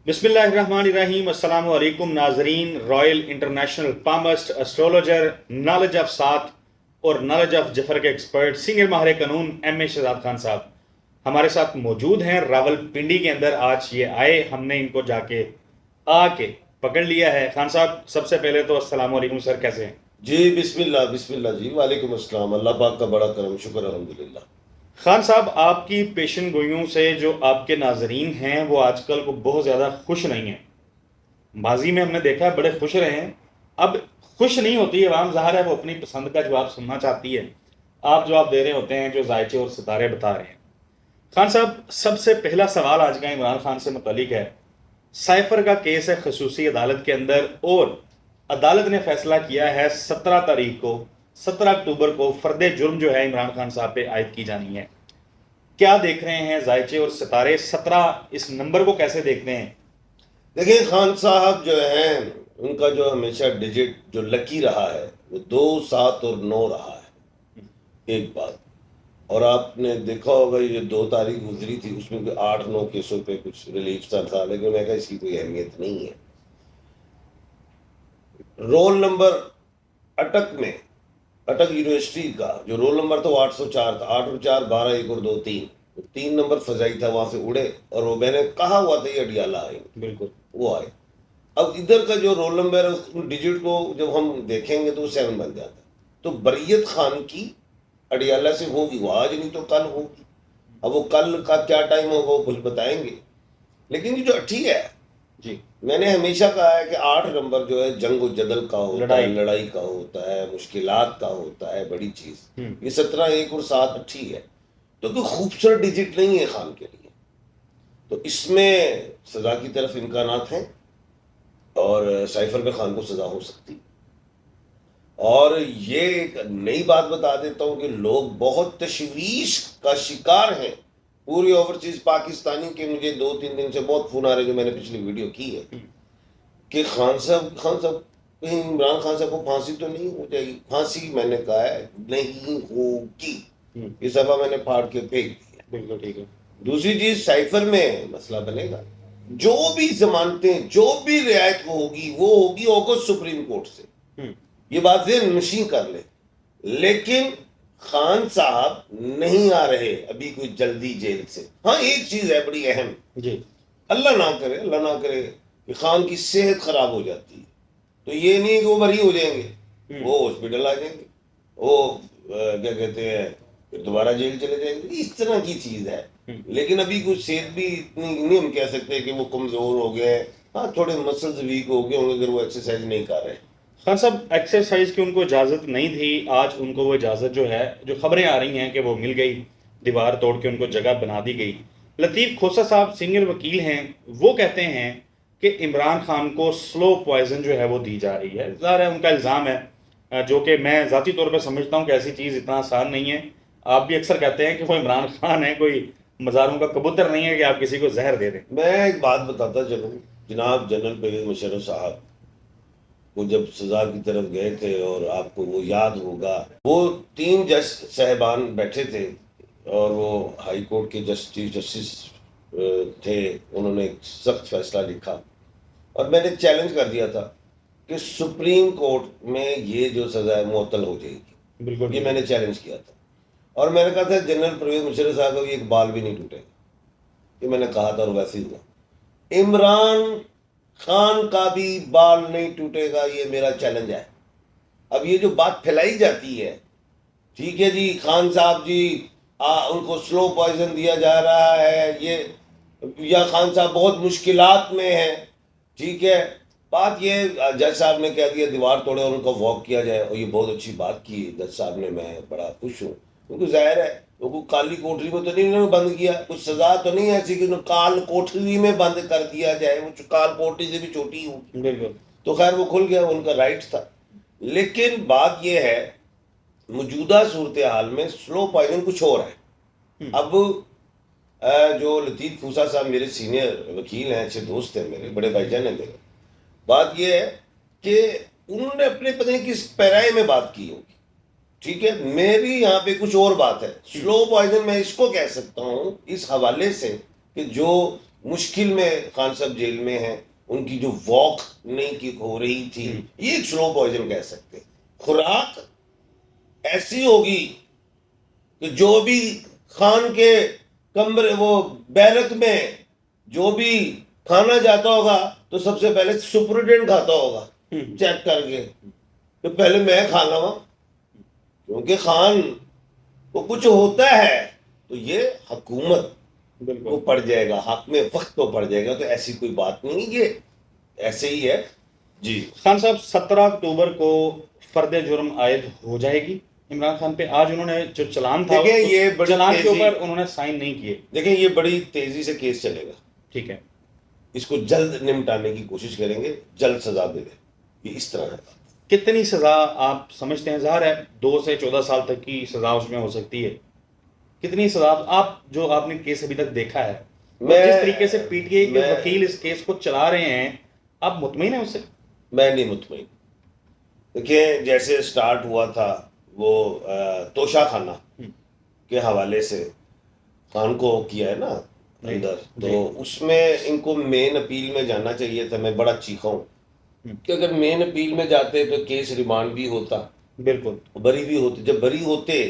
بسم اللہ الرحمن الرحیم۔ السلام علیکم ناظرین۔ Royal international palmist astrologer, knowledge of سات اور نالج آف جفر کے ایکسپرٹ سینئر ماہر قانون ایم اے شہزاد خان صاحب ہمارے ساتھ موجود ہیں راول پنڈی کے اندر۔ آج یہ آئے، ہم نے ان کو جا کے آ کے پکڑ لیا ہے۔ خان صاحب سب سے پہلے تو السلام علیکم سر، کیسے ہیں؟ جی بسم اللہ جی، وعلیکم السلام۔ اللہ پاک کا بڑا کرم، شکر الحمدللہ۔ خان صاحب آپ کی پیشن گوئیوں سے جو آپ کے ناظرین ہیں وہ آج کل کو بہت زیادہ خوش نہیں ہیں۔ ماضی میں ہم نے دیکھا بڑے خوش رہے ہیں، اب خوش نہیں ہوتی عوام، ظاہر ہے وہ اپنی پسند کا جواب سننا چاہتی ہے۔ آپ جواب دے رہے ہوتے ہیں جو ذائچے اور ستارے بتا رہے ہیں۔ خان صاحب سب سے پہلا سوال آج کا عمران خان سے متعلق ہے۔ سائفر کا کیس ہے خصوصی عدالت کے اندر، اور عدالت نے فیصلہ کیا ہے 17 تاریخ کو، 17 اکتوبر کو فرد جرم جو ہے عمران خان صاحب پہ عائد کی جانی ہے۔ کیا دیکھ رہے ہیں ذائچے اور ستارے؟ 17 اس نمبر کو کیسے دیکھتے ہیں؟ دیکھیں خان صاحب جو ہیں، ان کا جو ہمیشہ ڈیجٹ جو لکی رہا ہے وہ 2، 7 اور 9 رہا ہے، ایک بات۔ اور آپ نے دیکھا ہوگا یہ جو 2 تاریخ گزری تھی اس میں کوئی 8، 9 کیسوں پہ کچھ ریلیف تھا، لیکن میں کہا اس کی کوئی اہمیت نہیں ہے۔ رول نمبر اٹک میں، اٹک یونیورسٹی کا جو رول نمبر تھا وہ 804 تھا، 8 اور 4 12، 1 اور 2 3، 3 نمبر فضائی تھا، وہاں سے اڑے، اور وہ میں نے کہا ہوا تھا یہ اڈیالہ آئیں گے، بالکل وہ آئے۔ اب ادھر کا جو رول نمبر ہے اس ڈیجٹ کو جب ہم دیکھیں گے تو وہ 7 بن جاتا ہے۔ تو بریت خان کی اڈیالہ سے ہوگی، وہ آج نہیں تو کل ہوگی۔ اب وہ کل کا کیا ٹائم ہوگا وہ کچھ بتائیں گے، لیکن یہ جو 8 ہے، جی میں نے ہمیشہ کہا ہے کہ 8 نمبر جو ہے جنگ و جدل کا ہوتا ہے، لڑائی کا ہوتا ہے، مشکلات کا ہوتا ہے، بڑی چیز۔ یہ 17، 1 اور 7 8 ہے، تو کوئی خوبصورت ڈیجٹ نہیں ہے خان کے لیے، تو اس میں سزا کی طرف امکانات ہیں، اور سائفر میں خان کو سزا ہو سکتی۔ اور یہ ایک نئی بات بتا دیتا ہوں کہ لوگ بہت تشویش کا شکار ہیں، پوری اوورسیز پاکستانی کے، مجھے 2-3 دن سے بہت فون آ رہے جو میں نے پچھلی ویڈیو کی ہے کہ خان صاحب کہیں عمران خان صاحب کو پھانسی تو نہیں ہو جائے گی؟ پھانسی میں نے کہا ہے نہیں ہوگی، یہ صفحہ میں نے پھاڑ کے پھینک دیا۔ بالکل ٹھیک ہے۔ دوسری چیز، سائفر میں مسئلہ بنے گا، جو بھی ضمانتیں، جو بھی رعایت ہوگی وہ ہوگی اوگسٹ سپریم کورٹ سے، یہ بات ذہن نشین کر لیں۔ لیکن خان صاحب نہیں آ رہے ابھی کوئی جلدی جیل سے۔ ہاں ایک چیز ہے بڑی اہم، جی اللہ نہ کرے کہ خان کی صحت خراب ہو جاتی ہے تو یہ نہیں کہ وہ بری ہو جائیں گے، وہ ہاسپٹل آ جائیں گے، وہ کیا کہتے ہیں پھر دوبارہ جیل چلے جائیں گے، اس طرح کی چیز ہے۔ لیکن ابھی کچھ صحت بھی اتنی نہیں ہم کہہ سکتے کہ وہ کمزور ہو گئے ہیں، ہاں تھوڑے مسلز ویک ہو گئے ہوں گے اگر وہ ایکسرسائز نہیں کر رہے۔ خان صاحب ایکسرسائز کی ان کو اجازت نہیں تھی، آج ان کو وہ اجازت جو ہے، جو خبریں آ رہی ہیں کہ وہ مل گئی، دیوار توڑ کے ان کو جگہ بنا دی گئی۔ لطیف کھوسہ صاحب سینئر وکیل ہیں، وہ کہتے ہیں کہ عمران خان کو سلو پوائزن جو ہے وہ دی جا رہی ہے۔ ظاہر ہے ان کا الزام ہے، جو کہ میں ذاتی طور پہ سمجھتا ہوں کہ ایسی چیز اتنا آسان نہیں ہے۔ آپ بھی اکثر کہتے ہیں کہ وہ عمران خان ہے، کوئی مزاروں کا کبوتر نہیں ہے کہ آپ کسی کو زہر دے دیں۔ میں ایک بات بتاتا چلوں، جناب جنرل پرویز مشرف صاحب وہ جب سزا کی طرف گئے تھے، اور آپ کو وہ یاد ہوگا وہ 3 جج صاحبان بیٹھے تھے، اور وہ ہائی کورٹ کے چیف جسٹس تھے، انہوں نے ایک سخت فیصلہ لکھا، اور میں نے چیلنج کر دیا تھا کہ سپریم کورٹ میں یہ جو سزا ہے معطل ہو جائے گی، بالکل یہ میں نے چیلنج کیا تھا، اور میں نے کہا تھا جنرل پرویز مشرف صاحب کا ایک بال بھی نہیں ٹوٹے گا، یہ میں نے کہا تھا، اور ویسے ہی ہوا۔ عمران خان کا بھی بال نہیں ٹوٹے گا، یہ میرا چیلنج ہے۔ اب یہ جو بات پھیلائی جاتی ہے، ٹھیک ہے جی خان صاحب جی ان کو سلو پوائزن دیا جا رہا ہے، یہ یا خان صاحب بہت مشکلات میں ہیں، ٹھیک ہے، بات یہ جج صاحب نے کہہ دیا دیوار توڑے اور ان کو واک کیا جائے، اور یہ بہت اچھی بات کی جج صاحب نے، میں بڑا خوش ہوں، کیونکہ ظاہر ہے وہ کوئی کالی کوٹری میں تو نہیں انہوں نے بند کیا، کچھ سزا تو نہیں ایسی کہ کال کوٹری میں بند کر دیا جائے، وہ کال کوٹری سے بھی چھوٹی ہوگی، بالکل تو خیر وہ کھل گیا، ان کا رائٹ تھا۔ لیکن بات یہ ہے موجودہ صورتحال میں سلو پوائزن کچھ اور ہے۔ اب جو لطیف کھوسہ صاحب میرے سینئر وکیل ہیں، اچھے دوست ہیں میرے، بڑے بھائی جان ہیں میرے، بات یہ ہے کہ انہوں نے اپنے پتہ نہیں کس پیرائے میں بات کی ہوگی، ٹھیک ہے، میری یہاں پہ کچھ اور بات ہے۔ سلو پوائزن میں اس کو کہہ سکتا ہوں اس حوالے سے کہ جو مشکل میں خان صاحب جیل میں ہیں, ان کی جو واک نہیں کی ہو رہی تھی, یہ ایک سلو پوائزن کہہ سکتے. خوراک ایسی ہوگی کہ جو بھی خان کے کمرے وہ بیرک میں جو بھی کھانا جاتا ہوگا تو سب سے پہلے سپرڈنٹ کھاتا ہوگا چیک کر کے کہ پہلے میں کھا لوں, کیونکہ خان کو کچھ ہوتا ہے تو یہ حکومت کو پڑ جائے گا, حق میں وقت تو پڑ جائے گا. تو ایسی کوئی بات نہیں, یہ ایسے ہی ہے. جی خان صاحب 17 اکتوبر کو فرد جرم عائد ہو جائے گی عمران خان پہ. آج انہوں نے جو چلان تھا یہ چلان کے اوپر انہوں نے سائن نہیں کیے. دیکھیں یہ بڑی تیزی سے کیس چلے گا, ٹھیک ہے, اس کو جلد نمٹانے کی کوشش کریں گے, جلد سزا دے دیں, یہ اس طرح ہے. کتنی سزا آپ سمجھتے ہیں؟ ظاہر ہے 2 سے 14 سال تک کی سزا اس میں ہو سکتی ہے. کتنی سزا آپ جو آپ نے کیس ابھی تک دیکھا ہے, جس طریقے سے پی ٹی آئی کے وکیل اس کیس کو چلا رہے ہیں, آپ مطمئن ہیں اس سے؟ میں نہیں مطمئن. دیکھیں جیسے سٹارٹ ہوا تھا وہ توشہ خانہ کے حوالے سے خان کو کیا ہے نا اندر, تو اس میں ان کو مین اپیل میں جانا چاہیے تھا. میں بڑا چیخا ہوں کہ اگر مین اپیل میں جاتے تو کیس ریمانڈ بھی ہوتا, بالکل بری بھی ہوتے. جب بری ہوتے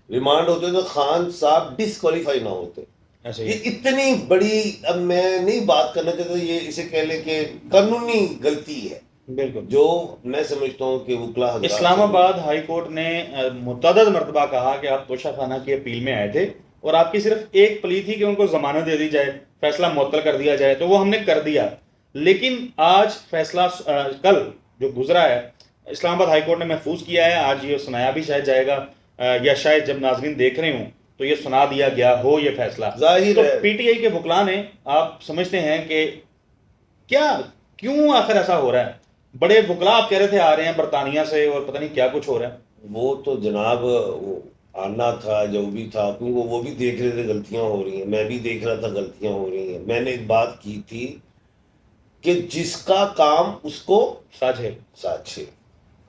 ریمانڈ ہوتے تو خان صاحب ڈسکوالیفائی نہ ہوتے. یہ اتنی بڑی, اب میں نہیں بات کرنا چاہتا, یہ اسے کہہ لیں کہ قانونی غلطی ہے بالکل, جو میں سمجھتا ہوں کہ وکلا حضرات. اسلام آباد ہائی کورٹ نے متعدد مرتبہ کہا کہ آپ توشہ خانہ کی اپیل میں آئے تھے اور آپ کی صرف ایک پلی تھی کہ ان کو ضمانت دے دی جائے, فیصلہ معطل کر دیا جائے, تو وہ ہم نے کر دیا. لیکن آج فیصلہ کل جو گزرا ہے اسلام آباد ہائی کورٹ نے محفوظ کیا ہے, آج یہ سنایا بھی شاید جائے گا, یا شاید جب ناظرین دیکھ رہے ہوں تو یہ سنا دیا گیا ہو یہ فیصلہ. تو پی ٹی آئی کے وکلاء نے, آپ سمجھتے ہیں کہ کیوں آخر ایسا ہو رہا ہے؟ بڑے وکلاء آپ کہہ رہے تھے آ رہے ہیں برطانیہ سے اور پتہ نہیں کیا کچھ ہو رہا ہے. وہ تو جناب آنا تھا جو بھی تھا, کیونکہ وہ بھی دیکھ رہے تھے غلطیاں ہو رہی ہیں, میں بھی دیکھ رہا تھا غلطیاں ہو رہی ہیں. میں نے ایک بات کی تھی کہ جس کا کام اس کو ساجھے.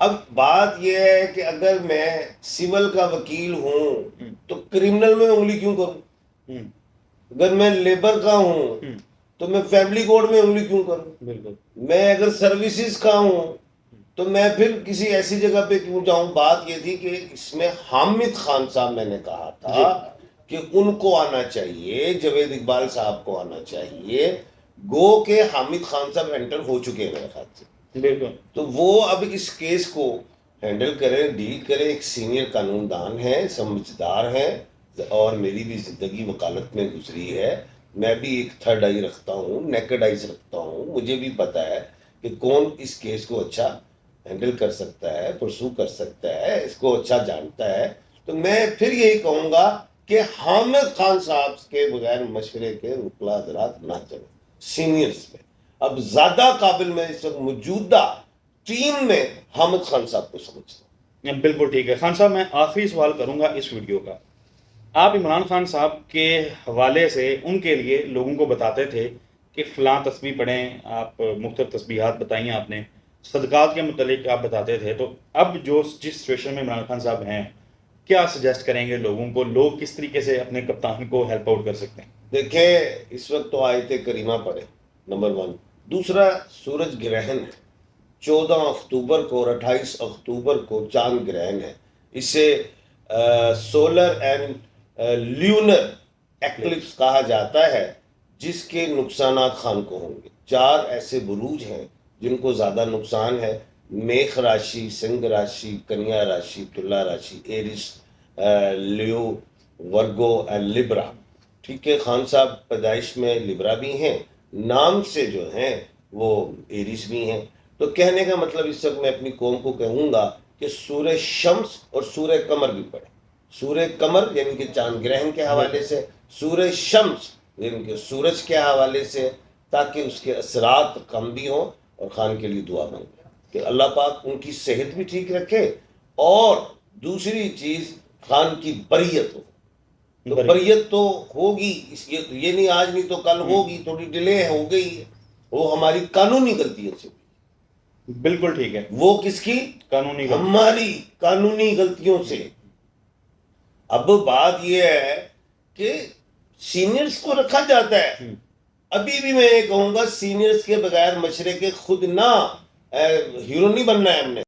اب بات یہ ہے کہ اگر میں سول کا وکیل ہوں تو کرمنل میں انگلی کیوں کروں؟ اگر میں لیبر کا ہوں تو میں فیملی کورٹ میں انگلی کیوں کروں؟ بالکل. میں اگر سروسز کا ہوں تو میں پھر کسی ایسی جگہ پہ کیوں جاؤں؟ بات یہ تھی کہ اس میں حامد خان صاحب, میں نے کہا تھا کہ ان کو آنا چاہیے, جاوید اقبال صاحب کو آنا چاہیے. گو کہ حامد خان صاحب انٹر ہو چکے ہیں میرے خیال سے, بالکل, تو وہ اب اس کیس کو ہینڈل کریں, ڈیل کریں. ایک سینئر قانون دان ہیں, سمجھدار ہیں, اور میری بھی زندگی وکالت میں گزری ہے. میں بھی ایک تھرڈ آئی رکھتا ہوں, نیکڈ آئیز رکھتا ہوں. مجھے بھی پتا ہے کہ کون اس کیس کو اچھا ہینڈل کر سکتا ہے, پرسو کر سکتا ہے, اس کو اچھا جانتا ہے. تو میں پھر یہی کہوں گا کہ حامد خان صاحب کے بغیر مشورے کے وکلا حضرات نہ چلیں سینئرز میں. اب زیادہ قابل میں اس وقت موجودہ ٹیم میں حامد خان صاحب کو سمجھتا ہوں. بالکل ٹھیک ہے. خان صاحب میں آخری سوال کروں گا اس ویڈیو کا. آپ عمران خان صاحب کے حوالے سے ان کے لیے لوگوں کو بتاتے تھے کہ فلاں تسبیح پڑھیں, آپ مختلف تسبیحات بتائیں آپ نے, صدقات کے متعلق آپ بتاتے تھے. تو اب جس سچویشن میں عمران خان صاحب ہیں, کیا سجیسٹ کریں گے لوگوں کو؟ لوگ کس طریقے سے اپنے کپتان کو ہیلپ آؤٹ کر سکتے ہیں؟ دیکھیں اس وقت تو آیت کریمہ پڑھیں, نمبر 1. دوسرا, سورج گرہن ہے 14 اکتوبر کو اور 28 اکتوبر کو چاند گرہن ہے. اسے سولر اینڈ لیونر ایکلپس کہا جاتا ہے, جس کے نقصانات خان کو ہوں گے. 4 ایسے بروج ہیں جن کو زیادہ نقصان ہے: میخ راشی, سنگھ راشی, کنیا راشی, تلا راشی, ایرس, لیو, ورگو اینڈ لبرا. ٹھیک ہے, خان صاحب پیدائش میں لبرا بھی ہیں, نام سے جو ہیں وہ ایرس بھی ہیں. تو کہنے کا مطلب اس وقت میں اپنی قوم کو کہوں گا کہ سورہ شمس اور سورہ قمر بھی پڑھیں. سورہ قمر یعنی کہ چاند گرہن کے حوالے سے, سورہ شمس یعنی کہ سورج کے حوالے سے, تاکہ اس کے اثرات کم بھی ہوں. اور خان کے لیے دعا مانگیں کہ اللہ پاک ان کی صحت بھی ٹھیک رکھے, اور دوسری چیز خان کی بریت ہو. تو بریت تو ہوگی, یہ نہیں آج نہیں تو کل ہوگی, تھوڑی ڈیلے ہو گئی ہے, وہ ہماری قانونی غلطیوں سے. بالکل ٹھیک ہے. وہ کس کی؟ قانونی ہماری قانونی غلطیوں سے. اب بات یہ ہے کہ سینئرز کو رکھا جاتا ہے, ابھی بھی میں یہ کہوں گا سینئرز کے بغیر مشورے کے خود نہ ہیرو نہیں بننا ہے ہم نے.